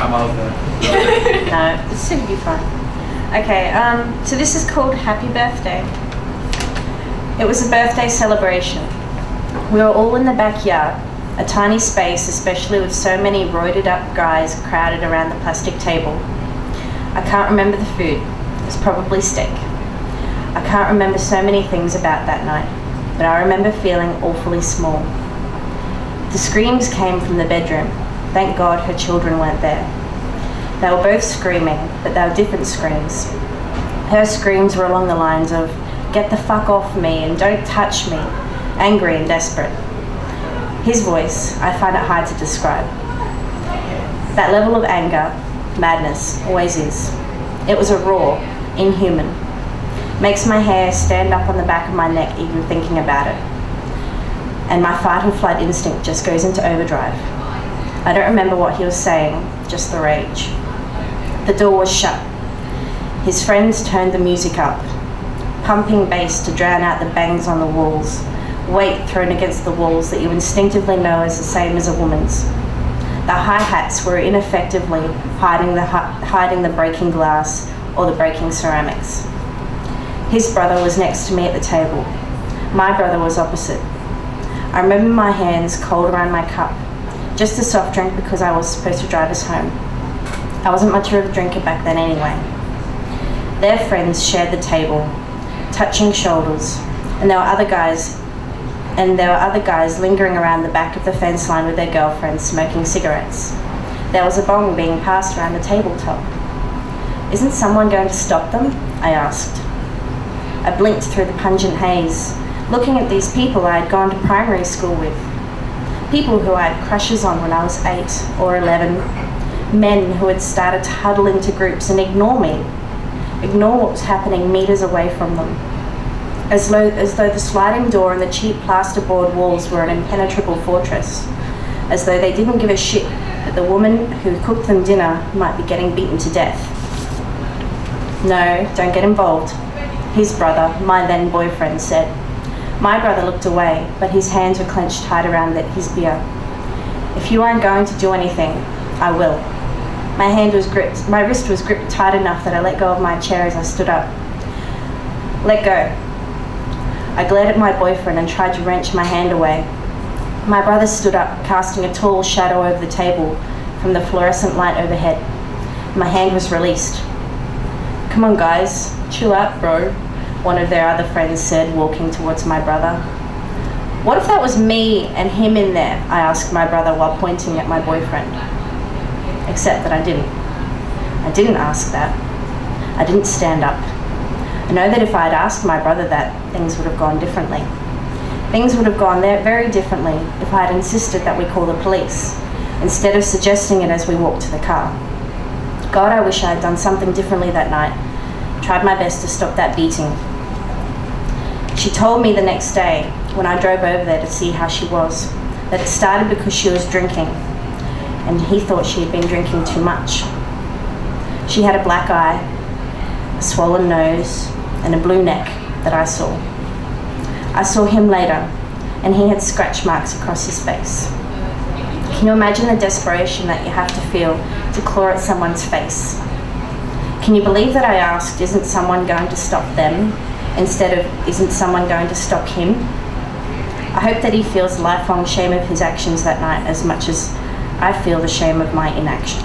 time I was there. No, it's going to be fun. Okay, so this is called Happy Birthday. It was a birthday celebration. We were all in the backyard, a tiny space, especially with so many roided up guys crowded around the plastic table. I can't remember the food. It was probably steak. I can't remember so many things about that night, but I remember feeling awfully small. The screams came from the bedroom. Thank God her children weren't there. They were both screaming, but they were different screams. Her screams were along the lines of, "Get the fuck off me and don't touch me," angry and desperate. His voice, I find it hard to describe. That level of anger, madness, always is. It was a roar, inhuman. Makes my hair stand up on the back of my neck even thinking about it. And my fight or flight instinct just goes into overdrive. I don't remember what he was saying, just the rage. The door was shut. His friends turned the music up, pumping bass to drown out the bangs on the walls, weight thrown against the walls that you instinctively know is the same as a woman's. The hi-hats were ineffectively hiding the breaking glass or the breaking ceramics. His brother was next to me at the table. My brother was opposite. I remember my hands cold around my cup, just a soft drink because I was supposed to drive us home. I wasn't much of a drinker back then anyway. Their friends shared the table, touching shoulders, and there were other guys lingering around the back of the fence line with their girlfriends smoking cigarettes. There was a bong being passed around the tabletop. "Isn't someone going to stop them?" I asked. I blinked through the pungent haze, looking at these people I had gone to primary school with. People who I had crushes on when I was 8 or 11. Men who had started to huddle into groups and ignore me. Ignore what was happening meters away from them. As though the sliding door and the cheap plasterboard walls were an impenetrable fortress. As though they didn't give a shit that the woman who cooked them dinner might be getting beaten to death. "No, don't get involved," his brother, my then boyfriend, said. My brother looked away, but his hands were clenched tight around his beer. "If you aren't going to do anything, I will." My wrist was gripped tight enough that I let go of my chair as I stood up. "Let go." I glared at my boyfriend and tried to wrench my hand away. My brother stood up, casting a tall shadow over the table from the fluorescent light overhead. My hand was released. "Come on, guys, chill out, bro," one of their other friends said, walking towards my brother. "What if that was me and him in there?" I asked my brother while pointing at my boyfriend. Except that I didn't. I didn't ask that. I didn't stand up. I know that if I had asked my brother that, things would have gone differently. Things would have gone there very differently if I had insisted that we call the police, instead of suggesting it as we walked to the car. God, I wish I had done something differently that night. Tried my best to stop that beating. She told me the next day, when I drove over there to see how she was, that it started because she was drinking, and he thought she had been drinking too much. She had a black eye, a swollen nose, and a blue neck that I saw. I saw him later, and he had scratch marks across his face. Can you imagine the desperation that you have to feel to claw at someone's face? Can you believe that I asked, isn't someone going to stop them, instead of, isn't someone going to stop him? I hope that he feels lifelong shame of his actions that night as much as I feel the shame of my inaction.